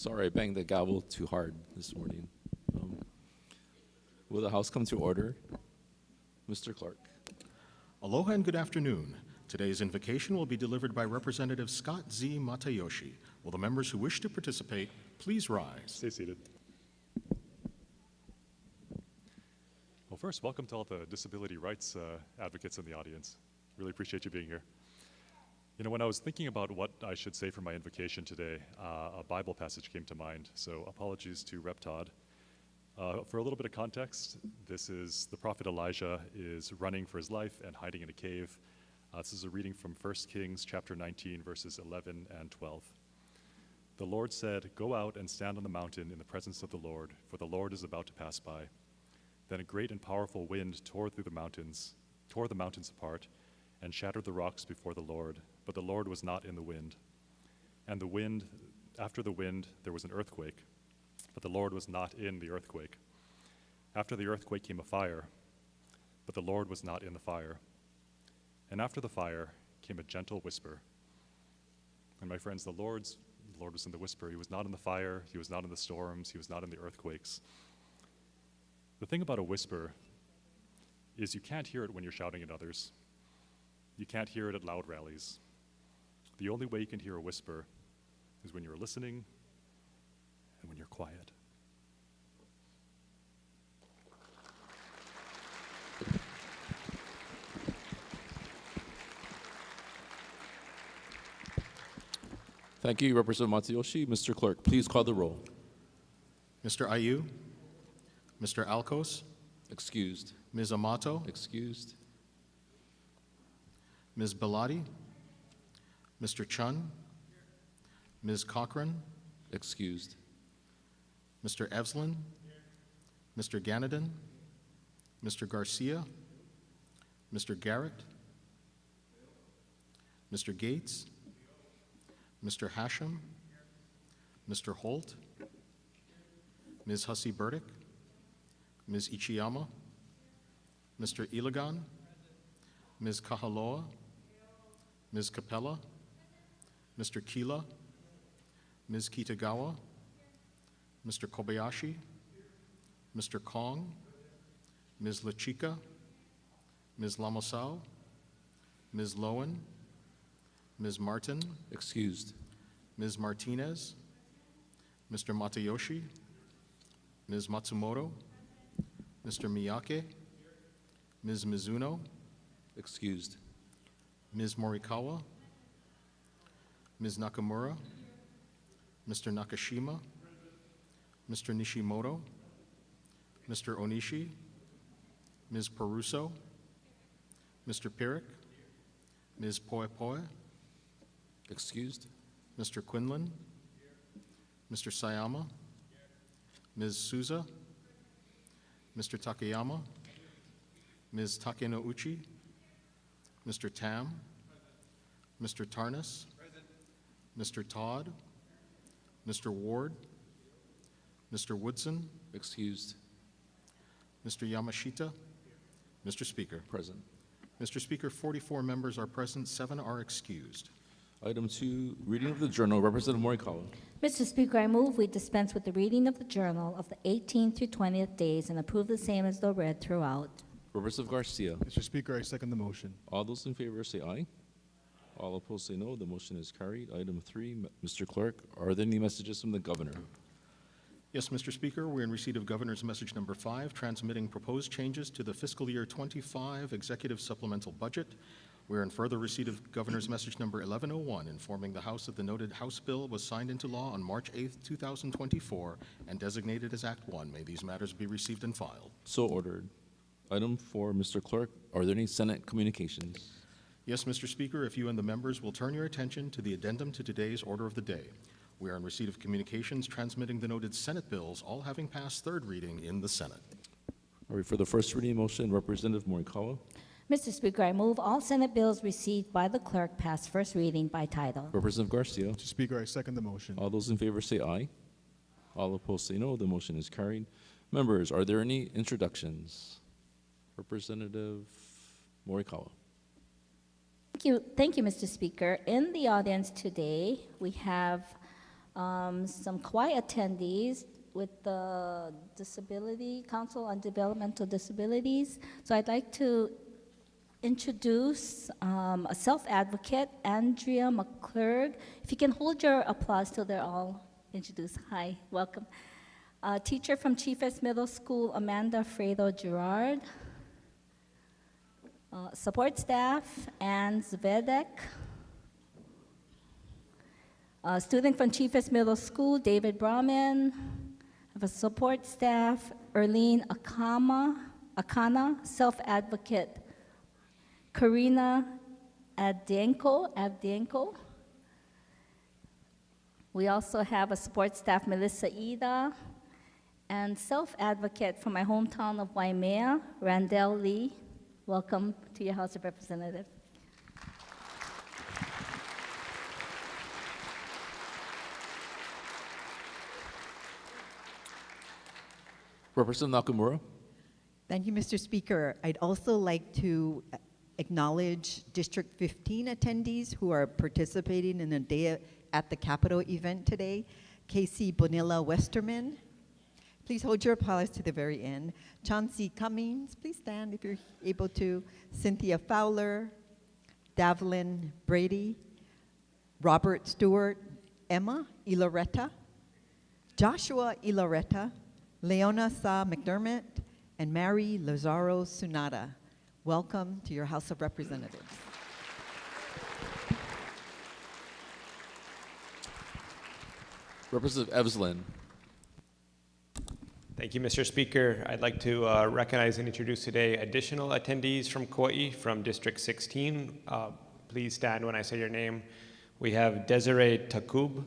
Sorry, I banged the gavel too hard this morning. Will the House come to order? Mr. Clark. Aloha and good afternoon. Today's invocation will be delivered by Representative Scott Z. Matayoshi. Will the members who wish to participate please rise? Stay seated. Well, first, welcome to all the disability rights advocates in the audience. Really appreciate you being here. You know, when I was thinking about what I should say for my invocation today, a Bible passage came to mind, so apologies to Rep. Todd. For a little bit of context, this is the prophet Elijah is running for his life and hiding in a cave. This is a reading from 1 Kings chapter 19, verses 11 and 12. The Lord said, "Go out and stand on the mountain in the presence of the Lord, for the Lord is about to pass by." Then a great and powerful wind tore the mountains apart, and shattered the rocks before the Lord. But the Lord was not in the wind. And after the wind, there was an earthquake, but the Lord was not in the earthquake. After the earthquake came a fire, but the Lord was not in the fire. And after the fire came a gentle whisper. And my friends, the Lord was in the whisper. He was not in the fire. He was not in the storms. He was not in the earthquakes. The thing about a whisper is you can't hear it when you're shouting at others. You can't hear it at loud rallies. The only way you can hear a whisper is when you're listening and when you're quiet. Thank you, Representative Matayoshi. Mr. Clerk, please call the roll. Mr. Ayu, Mr. Alcos, Excused. Ms. Amato, Excused. Ms. Bellotti, Mr. Chun, Ms. Cochran, Excused. Mr. Evslin, Mr. Ganadin, Mr. Garcia, Mr. Garrett, Mr. Gates, Mr. Hashem, Mr. Holt, Ms. Hussey Burdick, Ms. Ichiyama, Mr. Ilagan, Ms. Kahaloa, Ms. Capella, Mr. Kila, Ms. Kitagawa, Mr. Kobayashi, Mr. Kong, Ms. Lachika, Ms. Lamosau, Ms. Lowen, Ms. Martin, Excused. Ms. Martinez, Mr. Matayoshi, Ms. Matsumoto, Mr. Miyake, Ms. Mizuno, Excused. Ms. Morikawa, Ms. Nakamura, Mr. Nakashima, Mr. Nishimoto, Mr. Onishi, Ms. Peruso, Mr. Pirik, Ms. Poe Poe, Excused. Mr. Quinlan, Mr. Sayama, Ms. Souza, Mr. Takayama, Ms. Takenouchi, Mr. Tam, Mr. Tarnas, Mr. Todd, Mr. Ward, Mr. Woodson, Excused. Mr. Yamashita, Mr. Speaker. Present. Mr. Speaker, 44 members are present, 7 are excused. Item 2, reading of the journal. Representative Morikawa. Mr. Speaker, I move we dispense with the reading of the journal of the 18th through 20th days and approve the same as though read throughout. Representative Garcia. Mr. Speaker, I second the motion. All those in favor say aye. All opposed say no. The motion is carried. Item 3, Mr. Clerk, are there any messages from the governor? Yes, Mr. Speaker, we're in receipt of Governor's Message Number 5, transmitting proposed changes to the fiscal year 25 Executive Supplemental Budget. We're in further receipt of Governor's Message Number 1101, informing the House that the noted House bill was signed into law on March 8, 2024, and designated as Act 1. May these matters be received and filed. So ordered. Item 4, Mr. Clerk, are there any Senate communications? Yes, Mr. Speaker, if you and the members will turn your attention to the addendum to today's order of the day. We are in receipt of communications transmitting the noted Senate bills, all having passed third reading in the Senate. All right, for the first reading motion, Representative Morikawa. Mr. Speaker, I move all Senate bills received by the clerk pass first reading by title. Representative Garcia. Mr. Speaker, I second the motion. All those in favor say aye. All opposed say no. The motion is carried. Members, are there any introductions? Representative Morikawa. Thank you, Mr. Speaker. In the audience today, we have some quiet attendees with the Disability Council on Developmental Disabilities. So I'd like to introduce a self-advocate, Andrea McClurg. If you can hold your applause till they're all introduced. Hi, welcome. Teacher from Chief S Middle School, Amanda Fredo Gerard. Support staff, Ann Zvedek. Student from Chief S Middle School, David Brahman. I have a support staff, Erlene Akana, self-advocate, Karina Avdenko. We also have a support staff, Melissa Ida, and self-advocate from my hometown of Waimea, Randall Lee. Welcome to your House of Representatives. Representative Nakamura. Thank you, Mr. Speaker. I'd also like to acknowledge District 15 attendees who are participating in a Day at the Capitol event today. Casey Bonilla Westerman. Please hold your applause to the very end. Chauncey Cummings, please stand if you're able to. Cynthia Fowler, Davlin Brady, Robert Stewart, Emma Iloretta, Joshua Iloretta, Leona Sa McDermott, and Mary Lazaro Sunada. Welcome to your House of Representatives. Representative Evslin. Thank you, Mr. Speaker. I'd like to recognize and introduce today additional attendees from Kauai from District 16. Please stand when I say your name. We have Desiree Takub,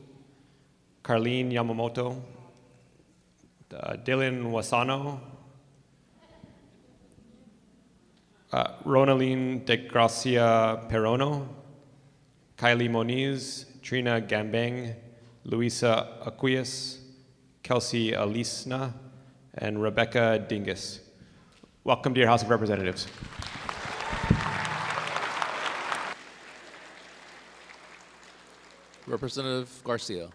Carlene Yamamoto, Dylan Wasano, Ronaline De Gracia Perono, Kylie Moniz, Trina Gambang, Luisa Aquias, Kelsey Alisna, and Rebecca Dingus. Welcome to your House of Representatives. Representative Garcia.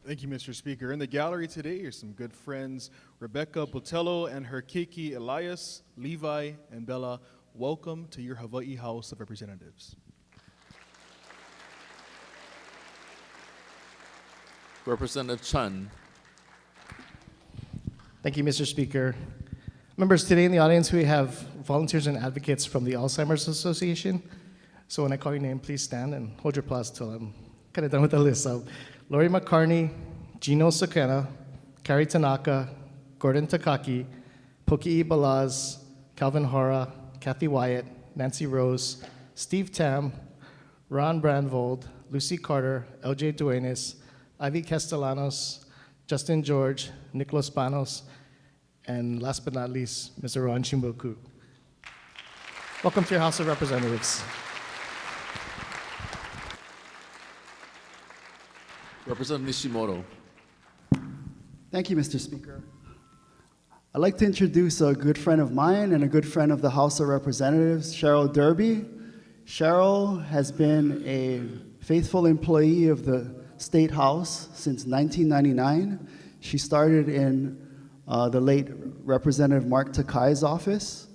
Thank you, Mr. Speaker. In the gallery today are some good friends, Rebecca Botello and her Kiki Elias, Levi, and Bella. Welcome to your Hawaii House of Representatives. Representative Chun. Thank you, Mr. Speaker. Members, today in the audience we have volunteers and advocates from the Alzheimer's Association. So when I call your name, please stand and hold your applause till I'm kind of done with the list. So Lori McCarney, Gino Sakena, Carrie Tanaka, Gordon Takaki, Poki Balaz, Calvin Hora, Kathy Wyatt, Nancy Rose, Steve Tam, Ron Brandvold, Lucy Carter, LJ Duenas, Ivy Castellanos, Justin George, Nicolas Panos, and last but not least, Mr. Ron Chimboku. Welcome to your House of Representatives. Representative Nishimoto. Thank you, Mr. Speaker. I'd like to introduce a good friend of mine and a good friend of the House of Representatives, Cheryl Derby. Cheryl has been a faithful employee of the State House since 1999. She started in the late Representative Mark Takai's office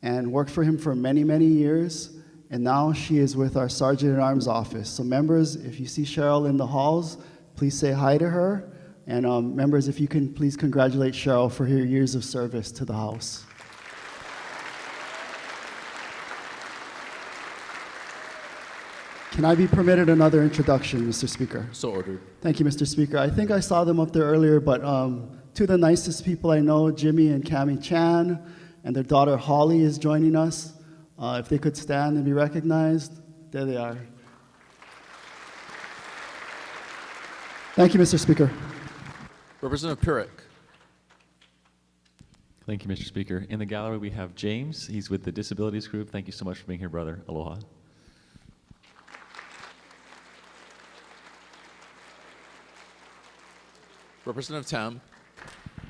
and worked for him for many, many years. And now she is with our Sergeant-at-Arms office. So members, if you see Cheryl in the halls, please say hi to her. And members, if you can please congratulate Cheryl for her years of service to the House. Can I be permitted another introduction, Mr. Speaker? So ordered. Thank you, Mr. Speaker. I think I saw them up there earlier, but two of the nicest people I know, Jimmy and Cami Chan, and their daughter Holly is joining us. If they could stand and be recognized, there they are. Thank you, Mr. Speaker. Representative Pirik. Thank you, Mr. Speaker. In the gallery, we have James. He's with the Disabilities Group. Thank you so much for being here, brother. Aloha. Representative Tam.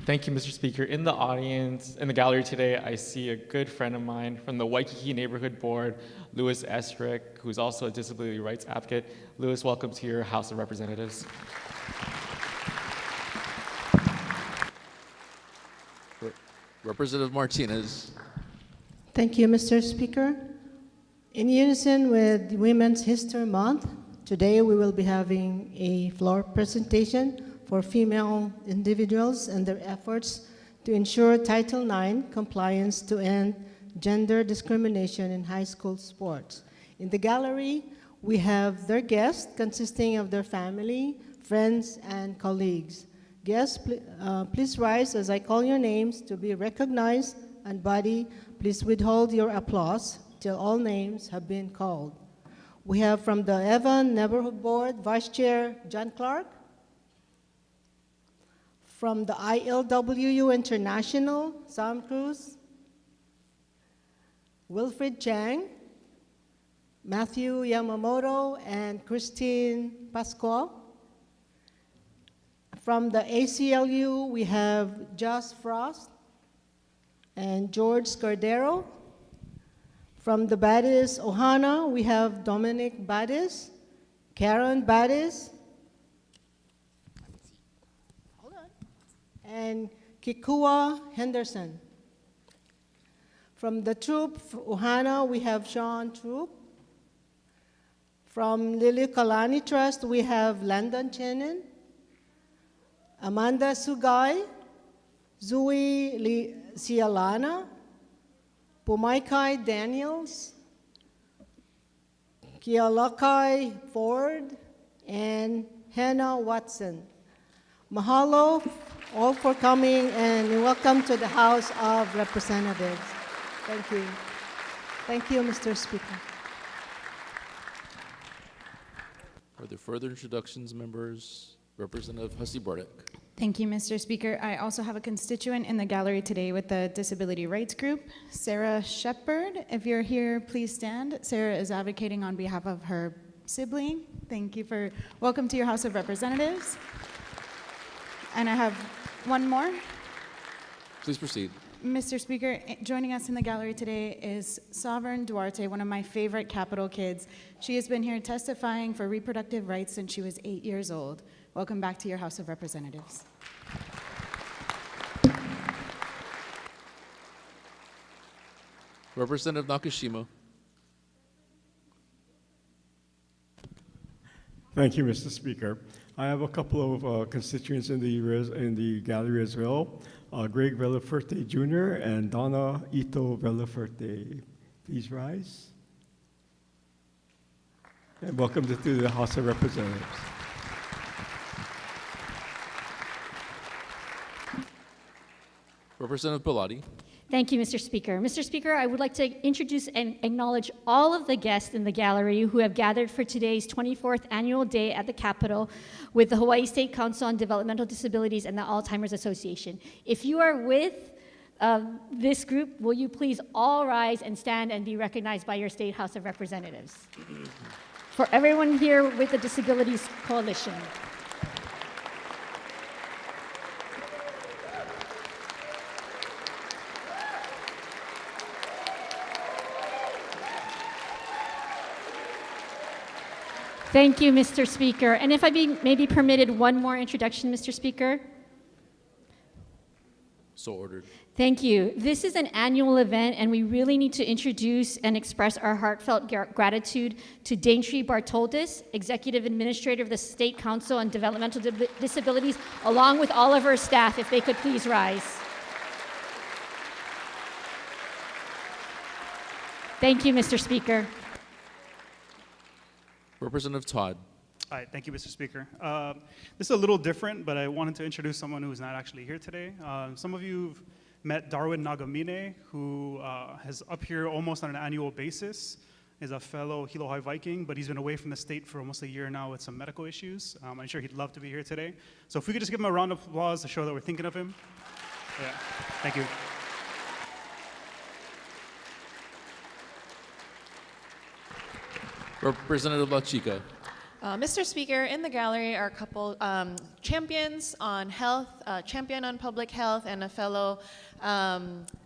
Thank you, Mr. Speaker. In the audience, in the gallery today, I see a good friend of mine from the Waikiki Neighborhood Board, Louis Esrick, who's also a disability rights advocate. Louis, welcome to your House of Representatives. Representative Martinez. Thank you, Mr. Speaker. In unison with Women's History Month, today we will be having a floor presentation for female individuals and their efforts to ensure Title IX compliance to end gender discrimination in high school sports. In the gallery, we have their guests consisting of their family, friends, and colleagues. Guests, please rise as I call your names to be recognized, and body, please withhold your applause till all names have been called. We have from the Evan Neighborhood Board, Vice Chair John Clark. From the ILWU International, Sam Cruz, Wilfred Chang, Matthew Yamamoto, and Christine Pascual. From the ACLU, we have Josh Frost and George Scardero. From the Badis Ohana, we have Dominic Badis, Karen Badis, and Kikua Henderson. From the Troop Ohana, we have Sean Troop. From Liliuokalani Trust, we have Landon Chenin, Amanda Sugay, Zui Sialana, Pumaikai Daniels, Kialakai Ford, and Hannah Watson. Mahalo all for coming, and welcome to the House of Representatives. Thank you. Thank you, Mr. Speaker. Are there further introductions, members? Representative Hussey Bartek. Thank you, Mr. Speaker. I also have a constituent in the gallery today with the Disability Rights Group, Sarah Shepard. If you're here, please stand. Sarah is advocating on behalf of her sibling. Thank you for, welcome to your House of Representatives. And I have one more. Please proceed. Mr. Speaker, joining us in the gallery today is Sovereign Duarte, one of my favorite Capitol kids. She has been here testifying for reproductive rights since she was 8 years old. Welcome back to your House of Representatives. Representative Nakashima. Thank you, Mr. Speaker. I have a couple of constituents in the gallery as well. Greg Vellaferte Jr. and Donna Ito Vellaferte. Please rise. And welcome to the House of Representatives. Representative Bellotti. Thank you, Mr. Speaker. Mr. Speaker, I would like to introduce and acknowledge all of the guests in the gallery who have gathered for today's 24th annual day at the Capitol with the Hawaii State Council on Developmental Disabilities and the Alzheimer's Association. If you are with this group, will you please all rise and stand and be recognized by your State House of Representatives? For everyone here with the Disabilities Coalition. Thank you, Mr. Speaker. And if I may be permitted one more introduction, Mr. Speaker. So ordered. Thank you. This is an annual event, and we really need to introduce and express our heartfelt gratitude to Daintree Bartoltis, Executive Administrator of the State Council on Developmental Disabilities, along with all of her staff, if they could please rise. Thank you, Mr. Speaker. Representative Todd. Hi, thank you, Mr. Speaker. This is a little different, but I wanted to introduce someone who's not actually here today. Some of you have met Darwin Nagamine, who is up here almost on an annual basis. He's a fellow Hilo High Viking, but he's been away from the state for almost a year now with some medical issues. I'm sure he'd love to be here today. So if we could just give him a round of applause to show that we're thinking of him. Yeah, thank you. Representative La Chica. Mr. Speaker, in the gallery are a couple champions on health, champion on public health, and a fellow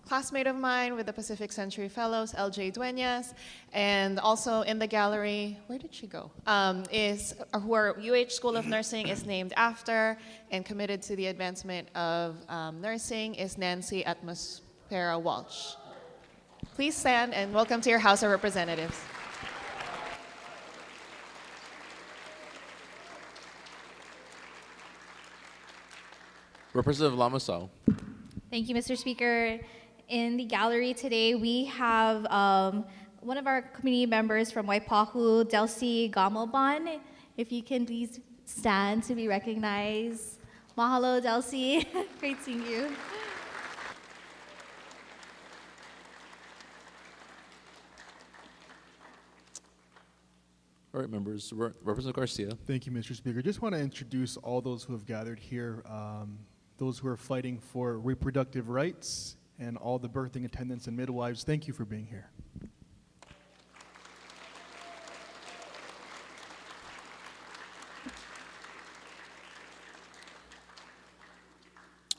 classmate of mine with the Pacific Century Fellows, LJ Duenas. And also in the gallery, where did she go? Who our UH School of Nursing is named after and committed to the advancement of nursing is Nancy Atmospera Walsh. Please stand and welcome to your House of Representatives. Representative Lamasao. Thank you, Mr. Speaker. In the gallery today, we have one of our community members from Waipahu, Delcy Gamoban. If you can please stand to be recognized. Mahalo, Delcy. Great seeing you. All right, members. Representative Garcia. Thank you, Mr. Speaker. Just want to introduce all those who have gathered here, those who are fighting for reproductive rights, and all the birthing attendants and midwives. Thank you for being here.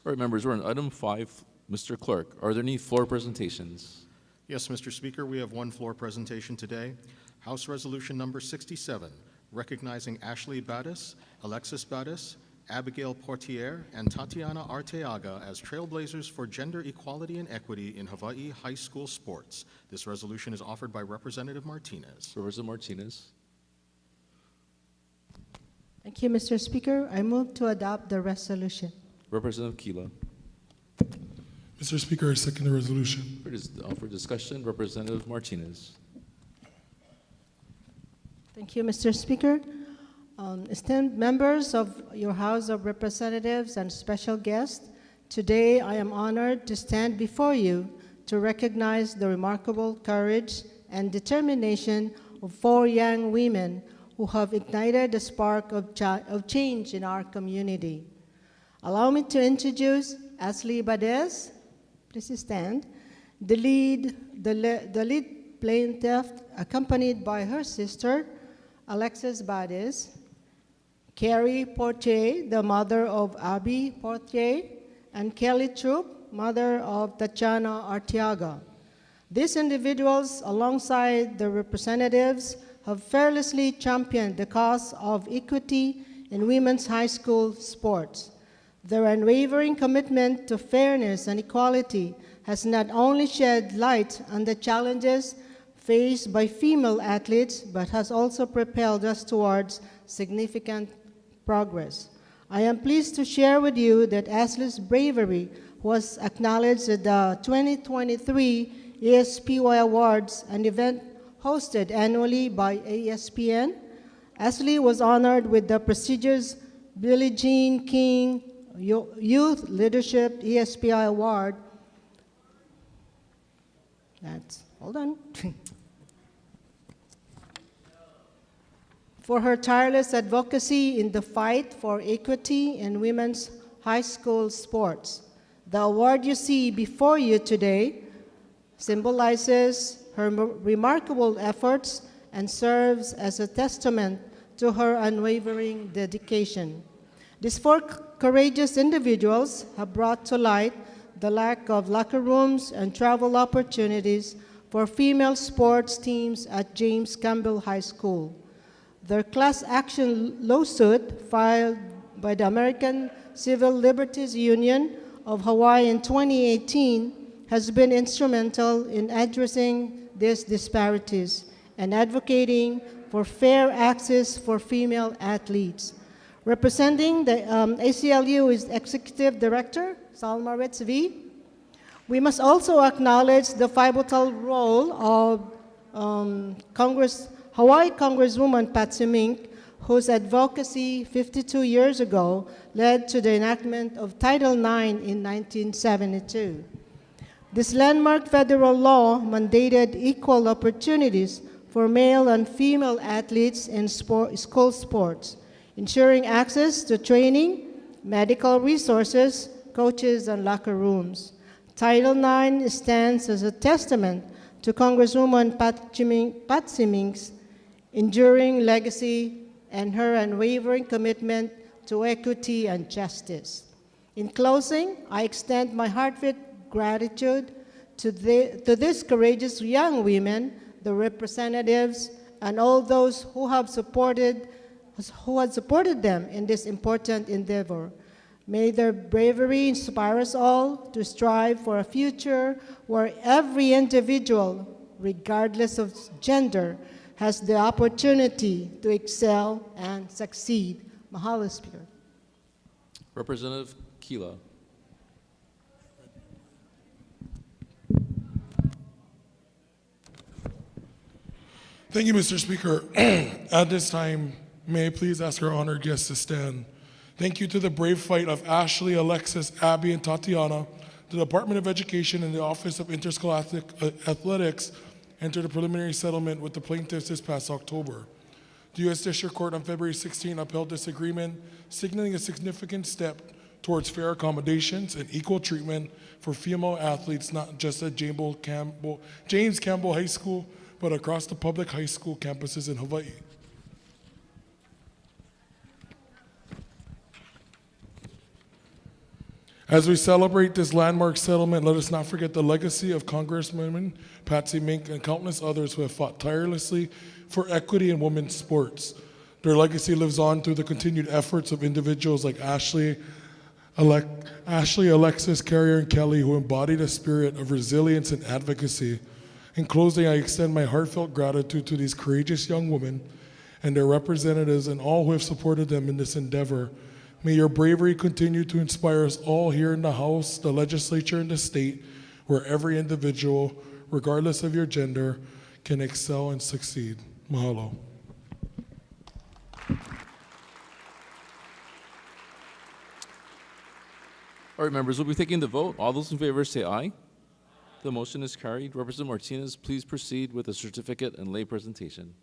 All right, members, we're on item 5. Mr. Clerk, are there any floor presentations? Yes, Mr. Speaker, we have one floor presentation today. House Resolution Number 67, recognizing Ashley Battis, Alexis Battis, Abigail Portier, and Tatiana Arteaga as trailblazers for gender equality and equity in Hawaii high school sports. This resolution is offered by Representative Martinez. Representative Martinez. Thank you, Mr. Speaker. I move to adopt the resolution. Representative Kila. Mr. Speaker, I second the resolution. For discussion, Representative Martinez. Thank you, Mr. Speaker. Esteemed members of your House of Representatives and special guests, today I am honored to stand before you to recognize the remarkable courage and determination of 4 young women who have ignited the spark of change in our community. Allow me to introduce Ashley Badez, please stand, the lead plaintiff, accompanied by her sister, Alexis Badez, Carrie Portier, the mother of Abby Portier, and Kelly Troop, mother of Tatiana Arteaga. These individuals, alongside the representatives, have fearlessly championed the cause of equity in women's high school sports. Their unwavering commitment to fairness and equality has not only shed light on the challenges faced by female athletes, but has also propelled us towards significant progress. I am pleased to share with you that Ashley's bravery was acknowledged at the 2023 ESPY Awards, an event hosted annually by ESPN. Ashley was honored with the prestigious Billie Jean King Youth Leadership ESPY Award. Hold on. For her tireless advocacy in the fight for equity in women's high school sports. The award you see before you today symbolizes her remarkable efforts and serves as a testament to her unwavering dedication. These 4 courageous individuals have brought to light the lack of locker rooms and travel opportunities for female sports teams at James Campbell High School. Their class action lawsuit filed by the American Civil Liberties Union of Hawaii in 2018 has been instrumental in addressing these disparities and advocating for fair access for female athletes. Representing the ACLU is Executive Director, Salma Retzvi. We must also acknowledge the pivotal role of Hawaii Congresswoman Patsy Mink, whose advocacy 52 years ago led to the enactment of Title IX in 1972. This landmark federal law mandated equal opportunities for male and female athletes in school sports, ensuring access to training, medical resources, coaches, and locker rooms. Title IX stands as a testament to Congresswoman Patsy Mink's enduring legacy and her unwavering commitment to equity and justice. In closing, I extend my heartfelt gratitude to these courageous young women, the representatives, and all those who had supported them in this important endeavor. May their bravery inspire us all to strive for a future where every individual, regardless of gender, has the opportunity to excel and succeed. Mahalo, Speaker. Representative Kila. Thank you, Mr. Speaker. At this time, may I please ask our honored guests to stand. Thank you to the brave fight of Ashley, Alexis, Abby, and Tatiana. The Department of Education and the Office of Interscholastic Athletics entered a preliminary settlement with the plaintiffs this past October. The U.S. District Court on February 16 upheld this agreement, signaling a significant step towards fair accommodations and equal treatment for female athletes, not just at James Campbell High School, but across the public high school campuses in Hawaii. As we celebrate this landmark settlement, let us not forget the legacy of Congresswomen Patsy Mink and countless others who have fought tirelessly for equity in women's sports. Their legacy lives on through the continued efforts of individuals like Ashley, Alexis, Carrier, and Kelly, who embodied a spirit of resilience and advocacy. In closing, I extend my heartfelt gratitude to these courageous young women and their representatives and all who have supported them in this endeavor. May your bravery continue to inspire us all here in the House, the legislature, and the state, where every individual, regardless of your gender, can excel and succeed. Mahalo. All right, members, we'll be taking the vote. All those in favor say aye. The motion is carried. Representative Martinez, please proceed with the certificate and lay presentation.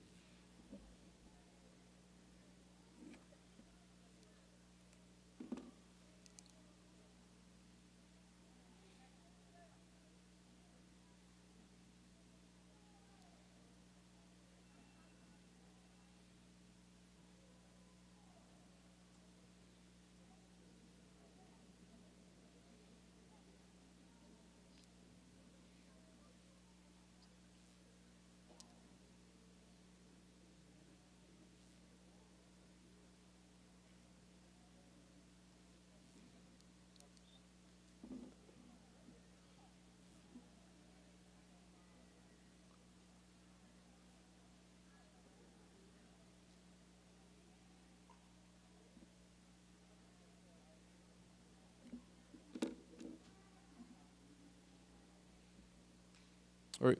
All right,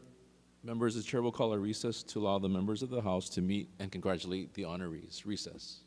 members, the chair will call a recess to allow the members of the House to meet and congratulate the honorees. Recess.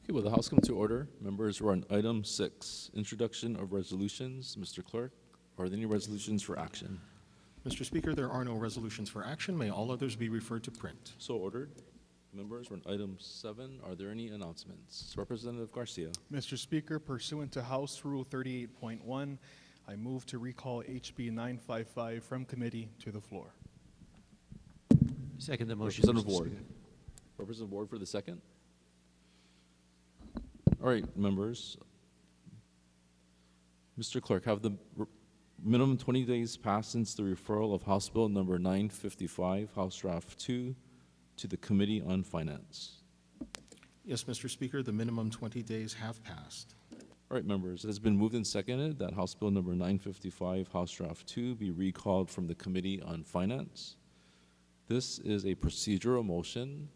Okay, will the House come to order? Members, we're on item 6, introduction of resolutions. Mr. Clerk, are there any resolutions for action? Mr. Speaker, there are no resolutions for action. May all others be referred to print. So ordered. Members, we're on item 7. Are there any announcements? Representative Garcia. Mr. Speaker, pursuant to House Rule 38.1, I move to recall HB 955 from committee to the floor. Second the motion. Representative Mr. Ward. Speaker. Representative Ward for the second. All right, members. Mr. Clerk, have the minimum 20 days passed since the referral of House Bill number 955, House Draft 2, to the Committee on Finance? Yes, Mr. Speaker, the minimum 20 days have passed. All right, members, it has been moved and seconded that House Bill number 955, House Draft 2, be recalled from the Committee on Finance. This is a procedural motion.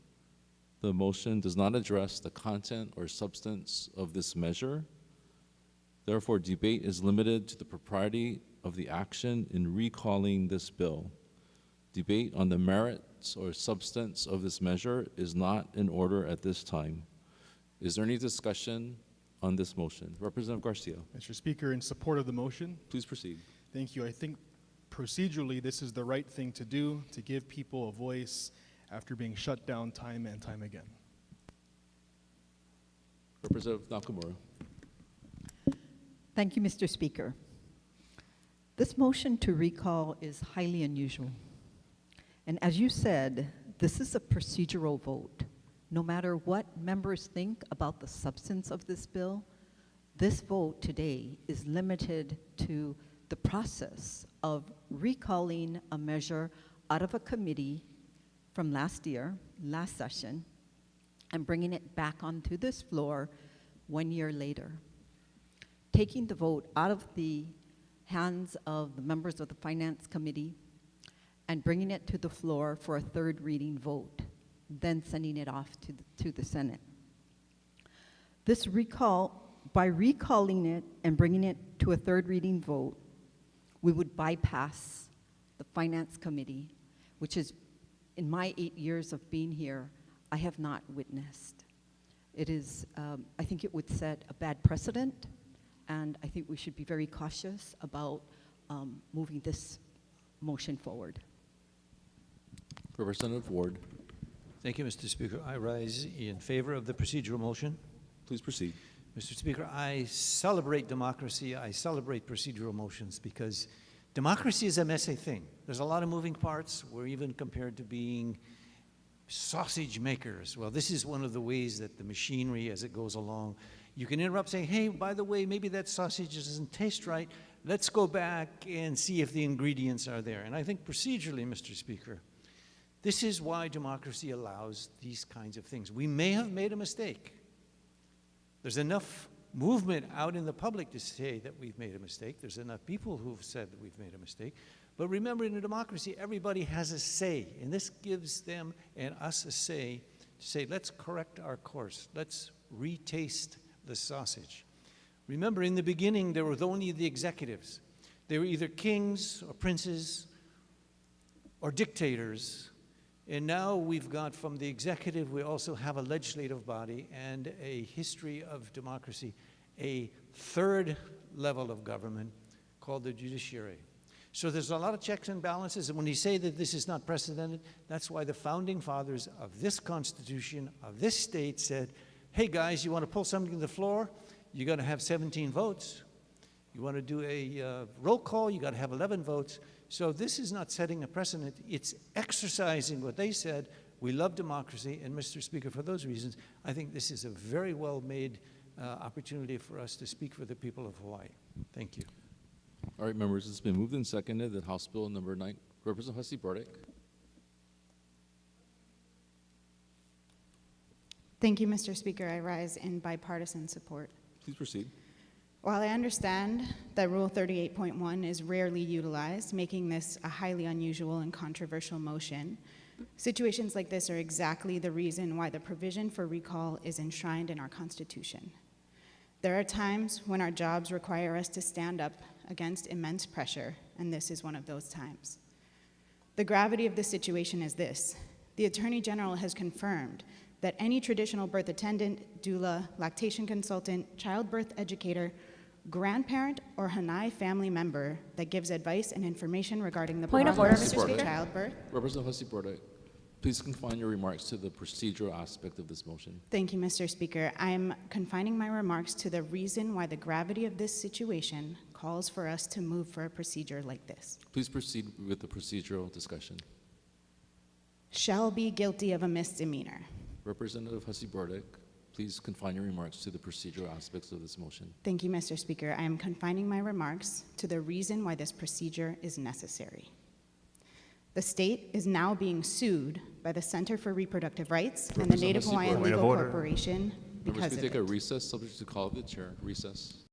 The motion does not address the content or substance of this measure. Therefore, debate is limited to the propriety of the action in recalling this bill. Debate on the merits or substance of this measure is not in order at this time. Is there any discussion on this motion? Representative Garcia. Mr. Speaker, in support of the motion. Please proceed. Thank you. I think procedurally this is the right thing to do to give people a voice after being shut down time and time again. Representative Nakamura. Thank you, Mr. Speaker. This motion to recall is highly unusual. And as you said, this is a procedural vote. No matter what members think about the substance of this bill, this vote today is limited to the process of recalling a measure out of a committee from last year, last session, and bringing it back onto this floor 1 year later. Taking the vote out of the hands of the members of the Finance Committee and bringing it to the floor for a third reading vote, then sending it off to the Senate. This recall, by recalling it and bringing it to a third reading vote, we would bypass the Finance Committee, which is, in my 8 years of being here, I have not witnessed. It is, I think it would set a bad precedent, and I think we should be very cautious about moving this motion forward. Representative Ward. Thank you, Mr. Speaker. I rise in favor of the procedural motion. Please proceed. Mr. Speaker, I celebrate democracy. I celebrate procedural motions because democracy is a messy thing. There's a lot of moving parts. We're even compared to being sausage makers. Well, this is one of the ways that the machinery, as it goes along, you can interrupt saying, hey, by the way, maybe that sausage doesn't taste right. Let's go back and see if the ingredients are there. And I think procedurally, Mr. Speaker, this is why democracy allows these kinds of things. We may have made a mistake. There's enough movement out in the public to say that we've made a mistake. There's enough people who've said that we've made a mistake. But remember, in a democracy, everybody has a say. And this gives them and us a say to say, let's correct our course. Let's retaste the sausage. Remember, in the beginning, there were only the executives. They were either kings or princes or dictators. And now we've got, from the executive, we also have a legislative body and a history of democracy, a third level of government called the judiciary. So there's a lot of checks and balances, and when you say that this is not precedented, that's why the founding fathers of this Constitution, of this state, said, hey guys, you want to pull something to the floor? You got to have 17 votes. You want to do a roll call? You got to have 11 votes. So this is not setting a precedent. It's exercising what they said. We love democracy, and Mr. Speaker, for those reasons, I think this is a very well-made opportunity for us to speak for the people of Hawaii. Thank you. All right, members, it's been moved and seconded that House Bill number 9, Representative Hussey Burdick. Thank you, Mr. Speaker. I rise in bipartisan support. Please proceed. While I understand that Rule 38.1 is rarely utilized, making this a highly unusual and controversial motion, situations like this are exactly the reason why the provision for recall is enshrined in our Constitution. There are times when our jobs require us to stand up against immense pressure, and this is one of those times. The gravity of the situation is this. The Attorney General has confirmed that any traditional birth attendant, doula, lactation consultant, childbirth educator, grandparent, or Hanai family member that gives advice and information regarding the Point of order, process Mr. of Speaker. childbirth. Representative Hussey Burdick, please confine your remarks to the procedural aspect of this motion. Thank you, Mr. Speaker. I'm confining my remarks to the reason why the gravity of this situation calls for us to move for a procedure like this. Please proceed with the procedural discussion. Shall be guilty of a misdemeanor. Representative Hussey Burdick, please confine your remarks to the procedural aspects of this motion. Thank you, Mr. Speaker. I am confining my remarks to the reason why this procedure is necessary. The state is now being sued by the Center for Reproductive Rights and the Native Hawaiian Legal Corporation Members, because we of take it. a recess subject to call of the chair. Recess.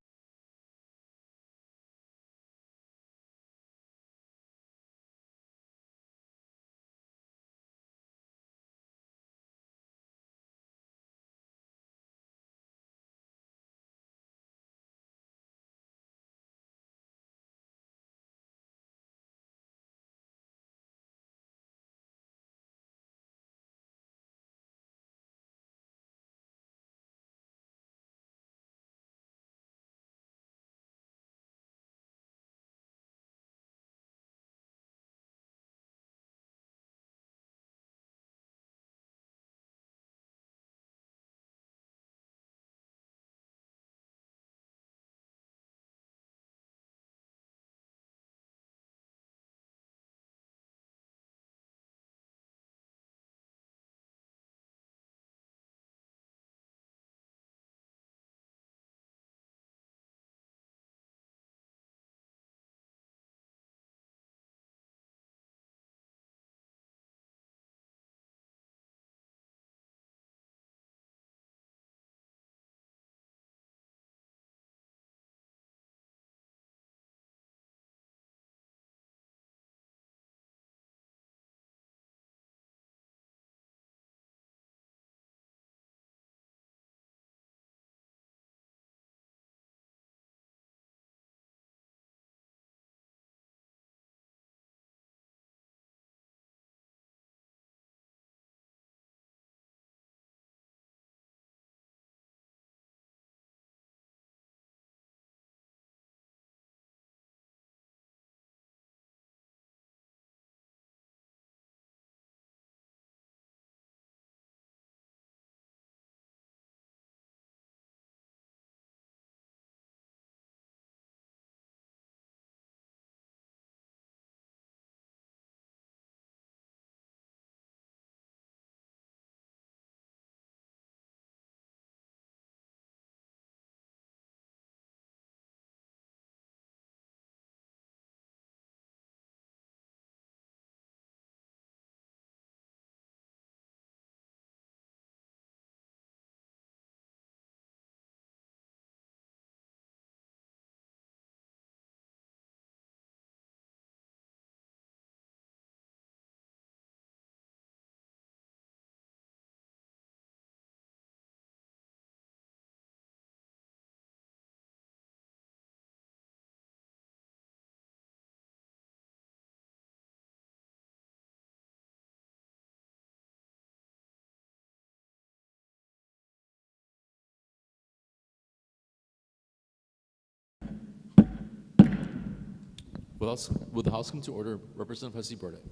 Will the House come to order? Representative Hussey Burdick.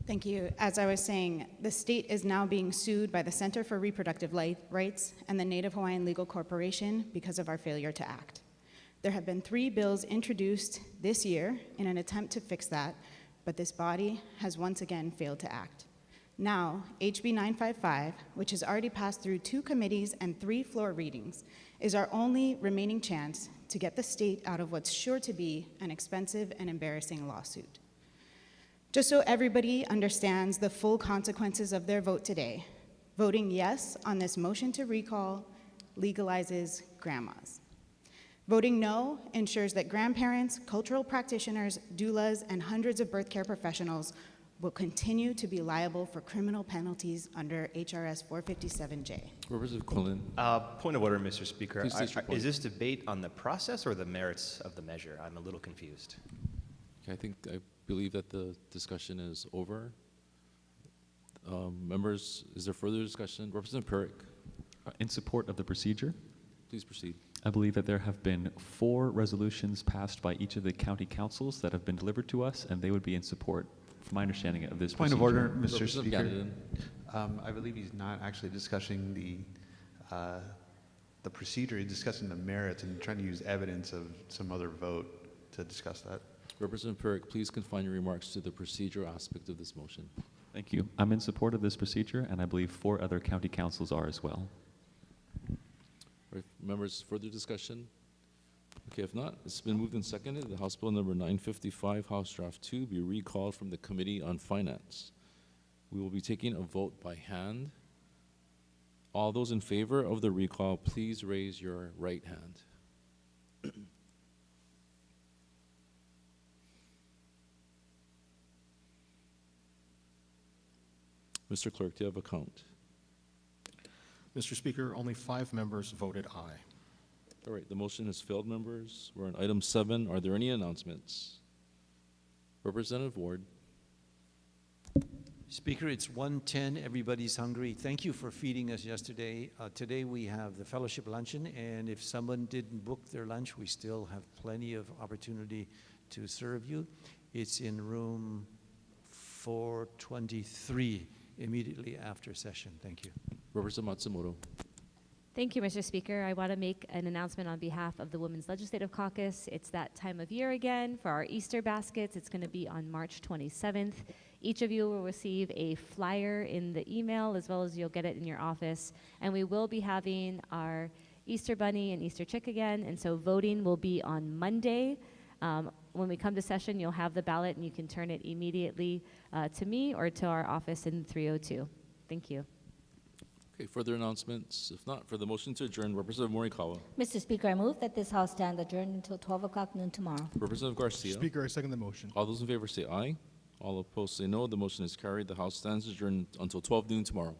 Thank you. As I was saying, the state is now being sued by the Center for Reproductive Rights and the Native Hawaiian Legal Corporation because of our failure to act. There have been 3 bills introduced this year in an attempt to fix that, but this body has once again failed to act. Now, HB 955, which has already passed through 2 committees and 3 floor readings, is our only remaining chance to get the state out of what's sure to be an expensive and embarrassing lawsuit. Just so everybody understands the full consequences of their vote today, voting yes on this motion to recall legalizes grandmas. Voting no ensures that grandparents, cultural practitioners, doulas, and hundreds of birth care professionals will continue to be liable for criminal penalties under HRS 457J. Representative Quillen. Point of order, Mr. Speaker. Please state your point. Is this debate on the process or the merits of the measure? I'm a little confused. Okay, I believe that the discussion is over. Members, is there further discussion? Representative Perrick, In support of the procedure, please proceed. I believe that there have been 4 resolutions passed by each of the county councils that have been delivered to us, and they would be in support, from my understanding, of this Point of procedure. order, Mr. Representative Speaker. Gallatin. I believe he's not actually discussing the procedure. He's discussing the merits and trying to use evidence of some other vote to discuss that. Representative Perrick, please confine your remarks to the procedural aspect of this motion. Thank you. I'm in support of this procedure, and I believe 4 other county councils are as well. Right, members, further discussion? Okay, if not, it's been moved and seconded that House Bill number 955, House Draft 2, be recalled from the Committee on Finance. We will be taking a vote by hand. All those in favor of the recall, please raise your right hand. Mr. Clerk, do you have a count? Mr. Speaker, only 5 members voted aye. All right, the motion has failed, members. We're on item 7. Are there any announcements? Representative Ward. Speaker, it's 1:10. Everybody's hungry. Thank you for feeding us yesterday. Today we have the fellowship luncheon, and if someone didn't book their lunch, we still have plenty of opportunity to serve you. It's in room 423, immediately after session. Thank you. Representative Matsumoto. Thank you, Mr. Speaker. I want to make an announcement on behalf of the Women's Legislative Caucus. It's that time of year again for our Easter baskets. It's going to be on March 27th. Each of you will receive a flyer in the email, as well as you'll get it in your office. And we will be having our Easter bunny and Easter chick again, and so voting will be on Monday. When we come to session, you'll have the ballot, and you can turn it immediately to me or to our office in 302. Thank you. Okay, further announcements? If not, for the motion to adjourn, Representative Morikawa. Mr. Speaker, I move that this House stand adjourned until 12 o'clock noon tomorrow. Representative Garcia. Speaker, I second the motion. All those in favor say aye. All opposed say no. The motion is carried. The House stands adjourned until 12 noon tomorrow.